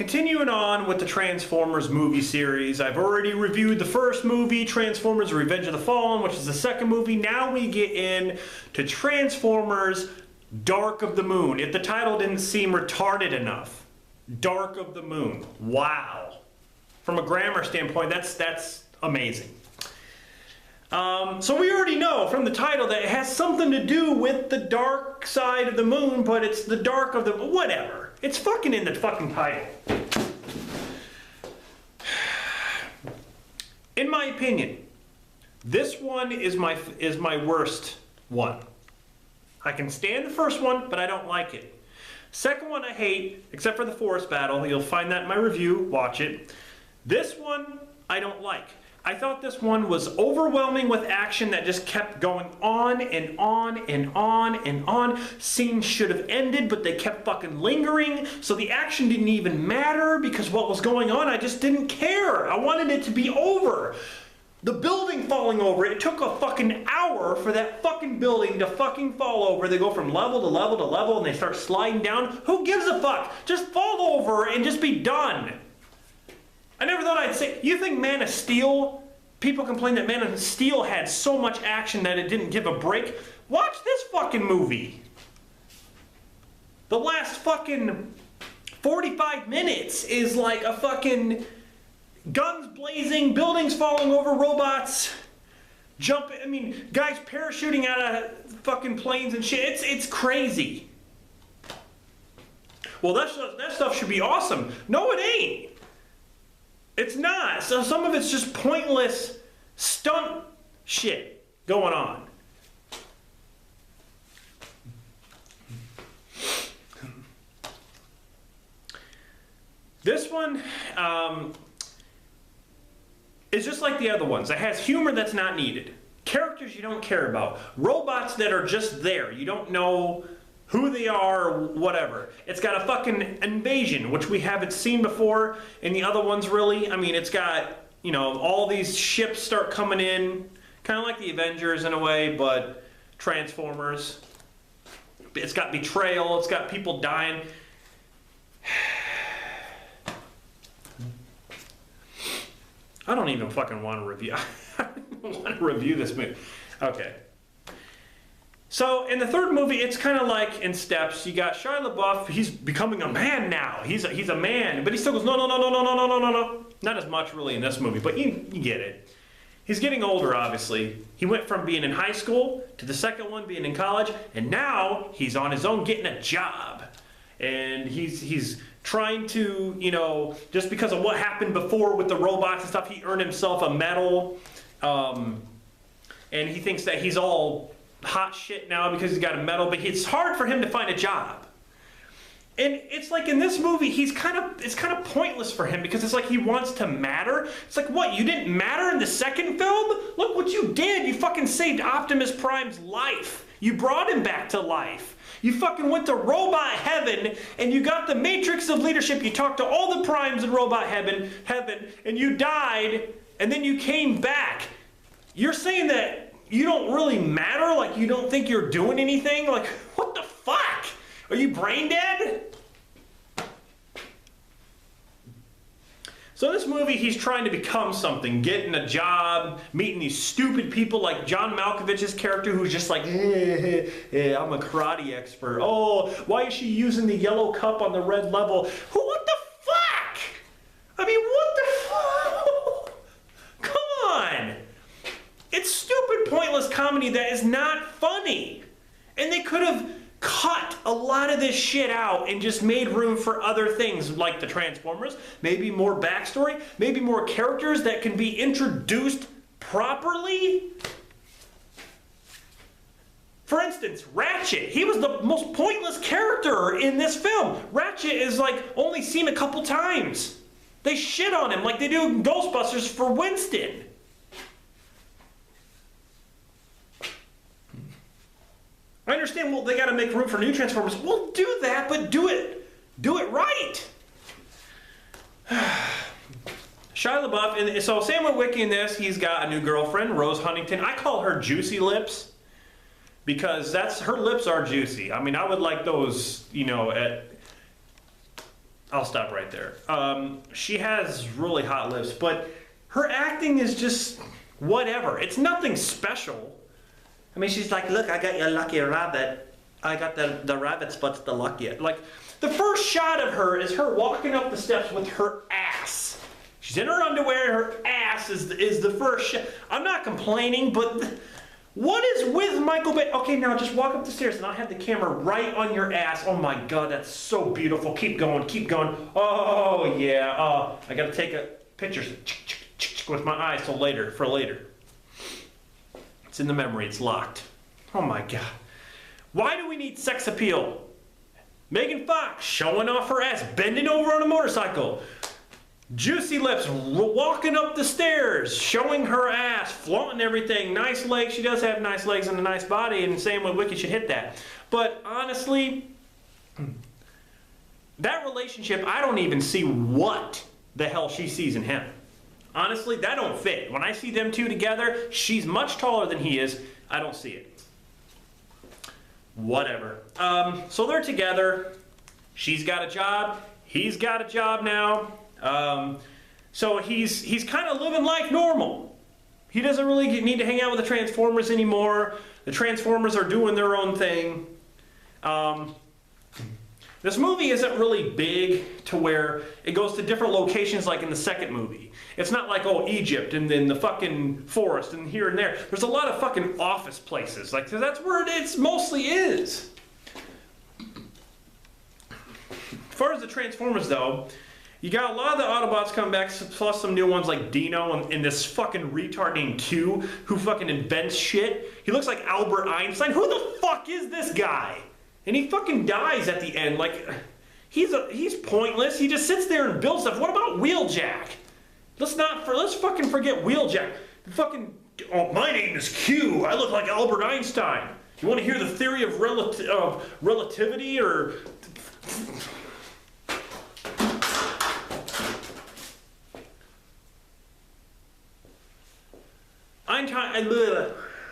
Continuing on with the Transformers movie series, I've already reviewed the first movie, Transformers Revenge of the Fallen, which is the second movie. Now we get in to Transformers Dark of the Moon. If the title didn't seem retarded enough. Dark of the Moon. Wow. From a grammar standpoint, that's amazing. So we already know from the title that it has something to do with the dark side of the moon, but it's the dark of the... whatever. It's fucking in the fucking title. In my opinion, this one is my worst one. I can stand the first one, but I don't like it. Second one I hate, except for the forest battle. You'll find that in my review. Watch it. This one I don't like. I thought this one was overwhelming with action that just kept going on and on and on and on. Scenes should have ended, but they kept fucking lingering, so the action didn't even matter because what was going on, I just didn't care. I wanted it to be over. The building falling over, it took a fucking hour for that fucking building to fucking fall over. They go from level to level to level and they start sliding down. Who gives a fuck? Just fall over and just be done. I never thought I'd say, you think Man of Steel, people complain that Man of Steel had so much action that it didn't give a break. Watch this fucking movie. The last fucking 45 minutes is like a fucking guns blazing, buildings falling over, robots jumping, I mean, guys parachuting out of fucking planes and shit. It's crazy. Well, that stuff should be awesome. No, it ain't. It's not. So some of it's just pointless stunt shit going on. This one is just like the other ones. It has humor that's not needed. Characters you don't care about. Robots that are just there. You don't know who they are or whatever. It's got a fucking invasion, which we haven't seen before in the other ones really. I mean, it's got, you know, all these ships start coming in, kind of like the Avengers in a way, but Transformers. It's got betrayal, it's got people dying. I don't even fucking want to review. I don't want to review this movie. Okay. So in the third movie, it's kind of like in steps. You got Shia LaBeouf. He's becoming a man now. He's a man, but he still goes no. Not as much really in this movie, but you get it. He's getting older, obviously. He went from being in high school to the second one being in college, and now he's on his own getting a job, and he's trying to, you know, just because of what happened before with the robots and stuff, he earned himself a medal, and he thinks that he's all hot shit now because he's got a medal, but it's hard for him to find a job. And it's like in this movie, it's kind of pointless for him because it's like he wants to matter. It's like, what, you didn't matter in the second film? Look what you did. You fucking saved Optimus Prime's life. You brought him back to life. You fucking went to robot heaven and you got the matrix of leadership. You talked to all the primes in robot heaven, and you died, and then you came back. You're saying that you don't really matter? Like, you don't think you're doing anything? Like, what the fuck? Are you brain dead? So in this movie, he's trying to become something, getting a job, meeting these stupid people like John Malkovich's character who's just like, I'm a karate expert. Oh, why is she using the yellow cup on the red level? What the fuck? I mean, what the fuck? Come on. It's stupid, pointless comedy that is not funny. And they could have cut a lot of this shit out and just made room for other things like the Transformers, maybe more backstory, maybe more characters that can be introduced properly. For instance, Ratchet. He was the most pointless character in this film. Ratchet is like only seen a couple times. They shit on him like they do in Ghostbusters for Winston. I understand, well, they got to make room for new Transformers. Well, do that, but do it right. Shia LaBeouf, and so Sam Witwicky in this, he's got a new girlfriend, Rose Huntington. I call her Juicy Lips because her lips are juicy. I mean, I would like those, you know, I'll stop right there. She has really hot lips, but her acting is just whatever. It's nothing special. I mean, she's like, look, I got your lucky rabbit. I got the rabbit's butt's the luckiest. Like, the first shot of her is her walking up the steps with her ass. She's in her underwear, her ass is the first shot. I'm not complaining, but what is with Michael Bay? Okay, now just walk up the stairs and I'll have the camera right on your ass. Oh my God, that's so beautiful. Keep going, keep going. Oh yeah, oh, I gotta take a picture with my eyes for later. It's in the memory, it's locked. Oh my God. Why do we need sex appeal? Megan Fox showing off her ass, bending over on a motorcycle. Juicy lips, walking up the stairs, showing her ass, flaunting everything. Nice legs. She does have nice legs and a nice body, and the same way Wiki should hit that. But honestly, that relationship, I don't even see what the hell she sees in him. Honestly, that don't fit. When I see them two together, she's much taller than he is. I don't see it. Whatever. So they're together. She's got a job. He's got a job now. So he's kind of living life normal. He doesn't really need to hang out with the Transformers anymore. The Transformers are doing their own thing. This movie isn't really big to where it goes to different locations like in the second movie. It's not like, oh, Egypt and then the fucking forest and here and there. There's a lot of fucking office places. Like, that's where it mostly is. As far as the Transformers, though, you got a lot of the Autobots come back, plus some new ones like Dino and this fucking retard named Q, who fucking invents shit. He looks like Albert Einstein. Who the fuck is this guy? And he fucking dies at the end. Like, he's pointless. He just sits there and builds stuff. What about Wheeljack? Let's fucking forget Wheeljack. Fucking, oh, my name is Q. I look like Albert Einstein. You want to hear the theory of relativity or?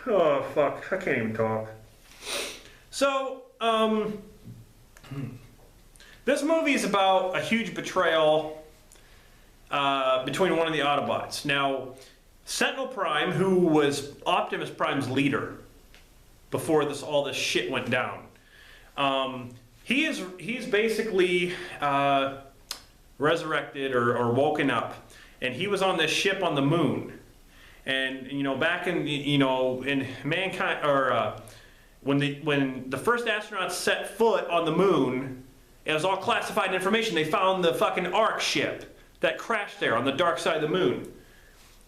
Oh fuck, I can't even talk. So, this movie is about a huge betrayal between one of the Autobots. Now, Sentinel Prime, who was Optimus Prime's leader before all this shit went down, he's basically resurrected or woken up, and he was on this ship on the moon. And back in in mankind, or when the first astronauts set foot on the moon, it was all classified information. They found the fucking Ark ship that crashed there on the dark side of the moon,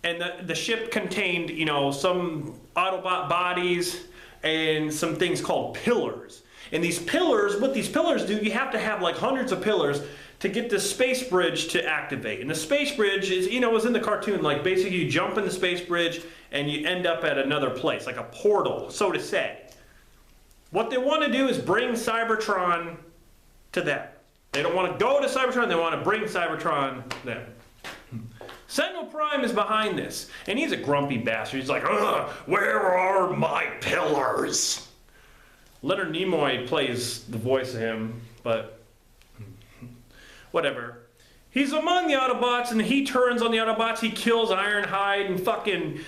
and the ship contained some Autobot bodies and some things called pillars. And these pillars, what these pillars do, you have to have like hundreds of pillars to get the space bridge to activate. And the space bridge is, is in the cartoon, like basically you jump in the space bridge and you end up at another place, like a portal, so to say. What they want to do is bring Cybertron to them. They don't want to go to Cybertron, they want to bring Cybertron to them. Sentinel Prime is behind this, and he's a grumpy bastard. He's like, ugh, where are my pillars? Leonard Nimoy plays the voice of him, but whatever. He's among the Autobots, and he turns on the Autobots. He kills Ironhide, and fucking.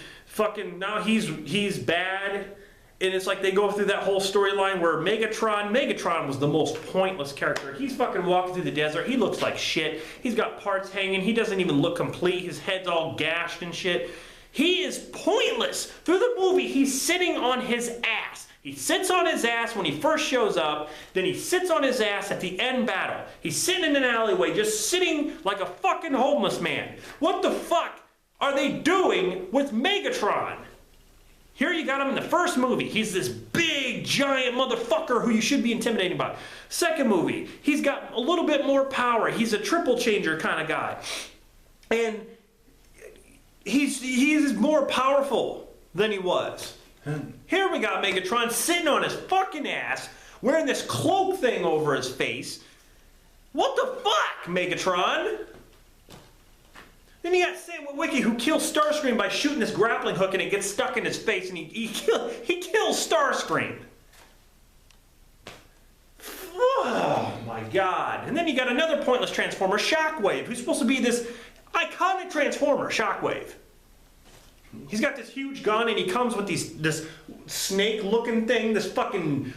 Now he's bad, and it's like they go through that whole storyline where Megatron was the most pointless character. He's fucking walking through the desert. He looks like shit. He's got parts hanging. He doesn't even look complete. His head's all gashed and shit. He is pointless through the movie. He's sitting on his ass. He sits on his ass when he first shows up, then he sits on his ass at the end battle. He's sitting in an alleyway, just sitting like a fucking homeless man. What the fuck are they doing with Megatron? Here you got him in the first movie. He's this big, giant motherfucker who you should be intimidated by. Second movie, he's got a little bit more power. He's a triple changer kind of guy. And he's more powerful than he was. Here we got Megatron sitting on his fucking ass, wearing this cloak thing over his face. What the fuck, Megatron? Then you got Sam Witwicky who kills Starscream by shooting this grappling hook and it gets stuck in his face and he kills Starscream. Oh my God. And then you got another pointless Transformer, Shockwave, who's supposed to be this iconic Transformer, Shockwave. He's got this huge gun and he comes with this snake-looking thing, this fucking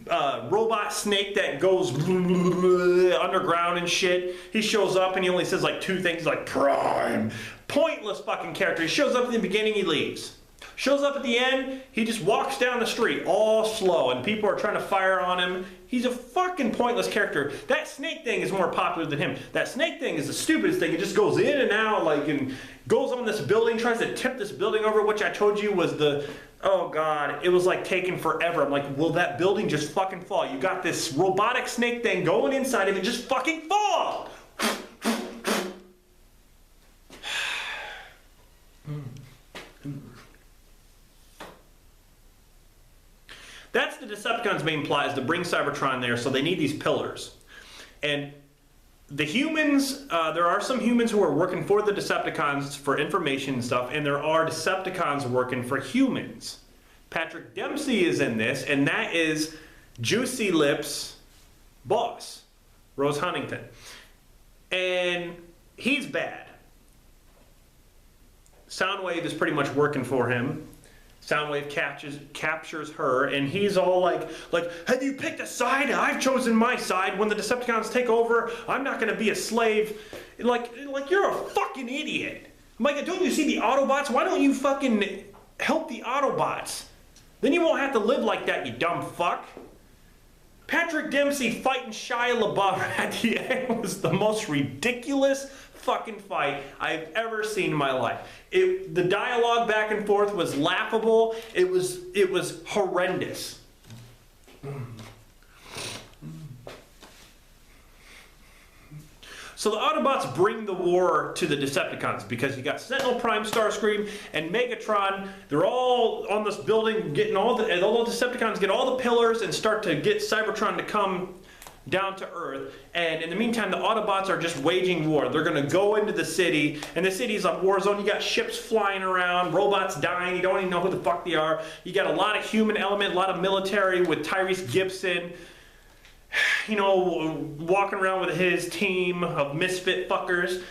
robot snake that goes underground and shit. He shows up and he only says like 2 things, like Prime. Pointless fucking character. He shows up in the beginning, he leaves. Shows up at the end, he just walks down the street all slow and people are trying to fire on him. He's a fucking pointless character. That snake thing is more popular than him. That snake thing is the stupidest thing. It just goes in and out like and goes on this building, tries to tip this building over, which I told you was the, oh God, it was like taking forever. I'm like, will that building just fucking fall? You got this robotic snake thing going inside of it, just fucking fall! That's the Decepticons' main plot, is to bring Cybertron there, so they need these pillars. And the humans, there are some humans who are working for the Decepticons for information and stuff, and there are Decepticons working for humans. Patrick Dempsey is in this, and that is Juicy Lips' boss, Rose Huntington. And he's bad. Soundwave is pretty much working for him. Soundwave captures her, and he's all like, have you picked a side? I've chosen my side. When the Decepticons take over, I'm not going to be a slave. Like you're a fucking idiot. I'm like, don't you see the Autobots? Why don't you fucking help the Autobots? Then you won't have to live like that, you dumb fuck. Patrick Dempsey fighting Shia LaBeouf at the end was the most ridiculous fucking fight I've ever seen in my life. The dialogue back and forth was laughable. It was horrendous. So the Autobots bring the war to the Decepticons because you got Sentinel Prime, Starscream, and Megatron. They're all on this building getting all the Decepticons get all the pillars and start to get Cybertron to come down to Earth. And in the meantime, the Autobots are just waging war. They're going to go into the city, and the city's a war zone. You got ships flying around, robots dying. You don't even know who the fuck they are. You got a lot of human element, a lot of military with Tyrese Gibson, you know, walking around with his team of misfit fuckers.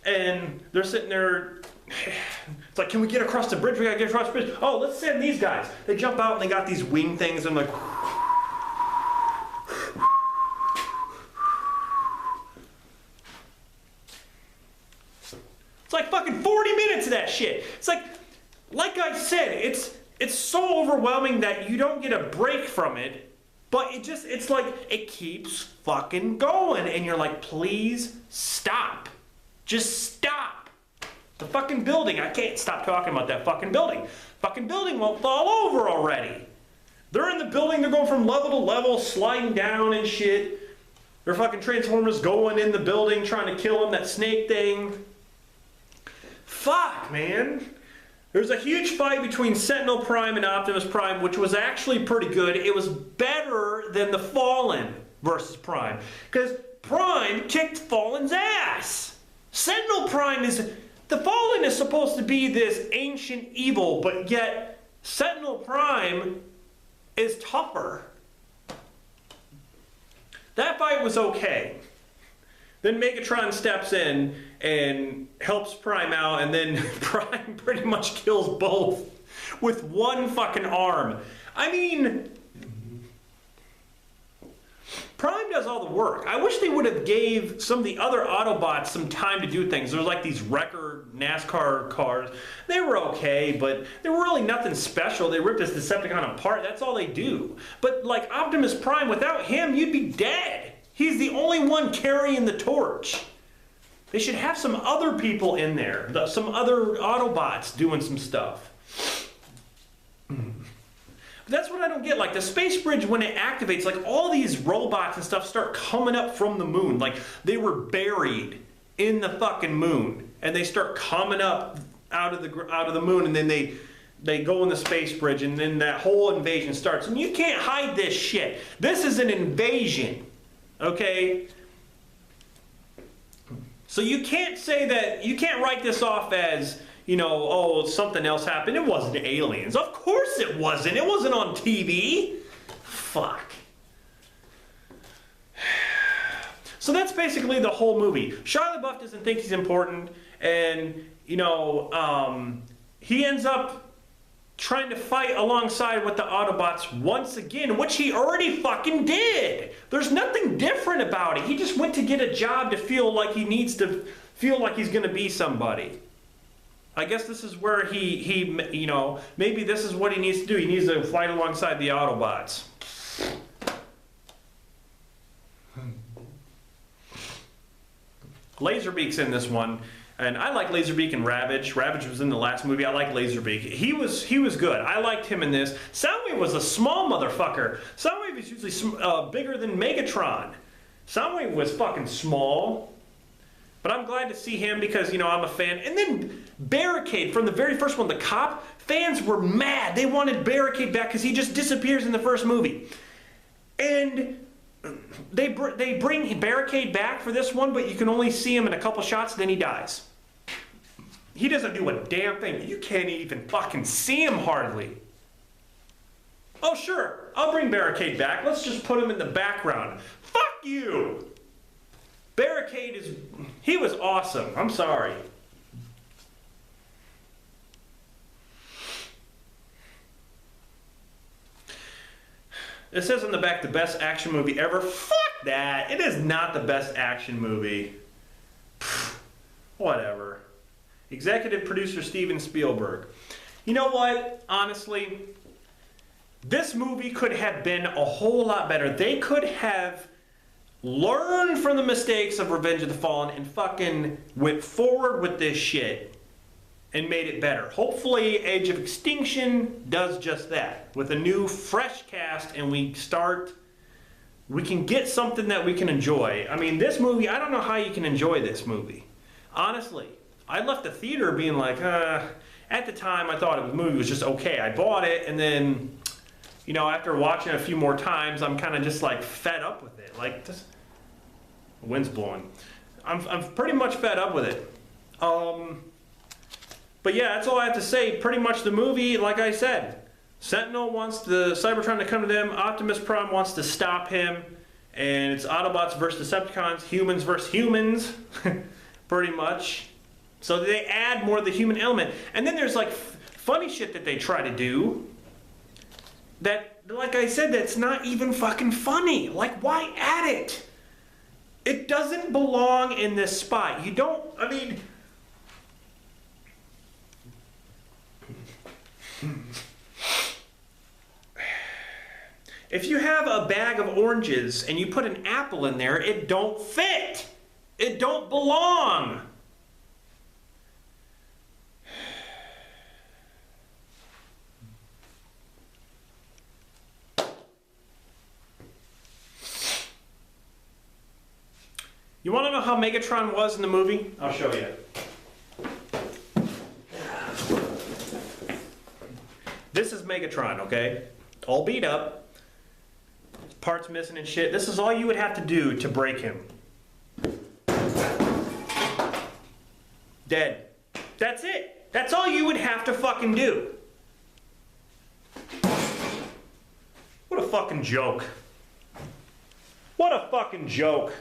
And they're sitting there. It's like, can we get across the bridge? We gotta get across the bridge. Oh, let's send these guys. They jump out and they got these wing things and like. It's like fucking 40 minutes of that shit. It's like I said, it's so overwhelming that you don't get a break from it. But it's like, it keeps fucking going. And you're like, please stop. Just stop. The fucking building, I can't stop talking about that fucking building. Fucking building won't fall over already. They're in the building, they're going from level to level, sliding down and shit. Their fucking Transformers going in the building, trying to kill him, that snake thing. Fuck, man. There's a huge fight between Sentinel Prime and Optimus Prime, which was actually pretty good. It was better than the Fallen versus Prime, because Prime kicked Fallen's ass. Sentinel Prime the Fallen is supposed to be this ancient evil, but yet Sentinel Prime is tougher. That fight was okay. Then Megatron steps in and helps Prime out, and then Prime pretty much kills both with one fucking arm. I mean, Prime does all the work. I wish they would have gave some of the other Autobots some time to do things. There was like these wrecker NASCAR cars. They were okay, but they were really nothing special. They ripped this Decepticon apart. That's all they do. But like Optimus Prime, without him, you'd be dead. He's the only one carrying the torch. They should have some other people in there, some other Autobots doing some stuff. But that's what I don't get. Like the space bridge, when it activates, like all these robots and stuff start coming up from the moon. Like they were buried in the fucking moon, and they start coming up out of the moon, and then they go in the space bridge, and then that whole invasion starts. And you can't hide this shit. This is an invasion. Okay? So you can't say that, you can't write this off as, you know, oh, something else happened. It wasn't aliens. Of course it wasn't. It wasn't on TV. Fuck. So that's basically the whole movie. Shia LaBeouf doesn't think he's important, and, you know, he ends up trying to fight alongside with the Autobots once again, which he already fucking did. There's nothing different about it. He just went to get a job to feel like he needs to feel like he's going to be somebody. I guess this is where he, you know, maybe this is what he needs to do. He needs to fight alongside the Autobots. Laserbeak's in this one, and I like Laserbeak and Ravage. Ravage was in the last movie. I like Laserbeak. He was good. I liked him in this. Soundwave was a small motherfucker. Soundwave is usually bigger than Megatron. Soundwave was fucking small. But I'm glad to see him because, you know, I'm a fan. And then Barricade, from the very first one, the cop, fans were mad. They wanted Barricade back because he just disappears in the first movie. And they bring Barricade back for this one, but you can only see him in a couple shots, then he dies. He doesn't do a damn thing. You can't even fucking see him hardly. Oh, sure, I'll bring Barricade back. Let's just put him in the background. Fuck you! Barricade he was awesome. I'm sorry. It says on the back, the best action movie ever. Fuck that. It is not the best action movie. Whatever. Executive producer Steven Spielberg. You know what? Honestly, this movie could have been a whole lot better. They could have learned from the mistakes of Revenge of the Fallen and fucking went forward with this shit and made it better. Hopefully Age of Extinction does just that with a new fresh cast, and we can get something that we can enjoy. I mean, this movie, I don't know how you can enjoy this movie. Honestly, I left the theater being like, at the time I thought the movie was just okay. I bought it, and then, you know, after watching it a few more times, I'm kind of just like fed up with it. Like, this, the wind's blowing. I'm pretty much fed up with it. But yeah, that's all I have to say. Pretty much the movie, like I said, Sentinel wants the Cybertron to come to them. Optimus Prime wants to stop him. And it's Autobots versus Decepticons, humans versus humans, pretty much. So they add more of the human element. And then there's like funny shit that they try to do that, like I said, that's not even fucking funny. Like, why add it? It doesn't belong in this spot. You don't, I mean... If you have a bag of oranges and you put an apple in there, it don't fit. It don't belong. You want to know how Megatron was in the movie? I'll show you. This is Megatron, okay? All beat up. Parts missing and shit. This is all you would have to do to break him. Dead. That's it. That's all you would have to fucking do. What a fucking joke. What a fucking joke.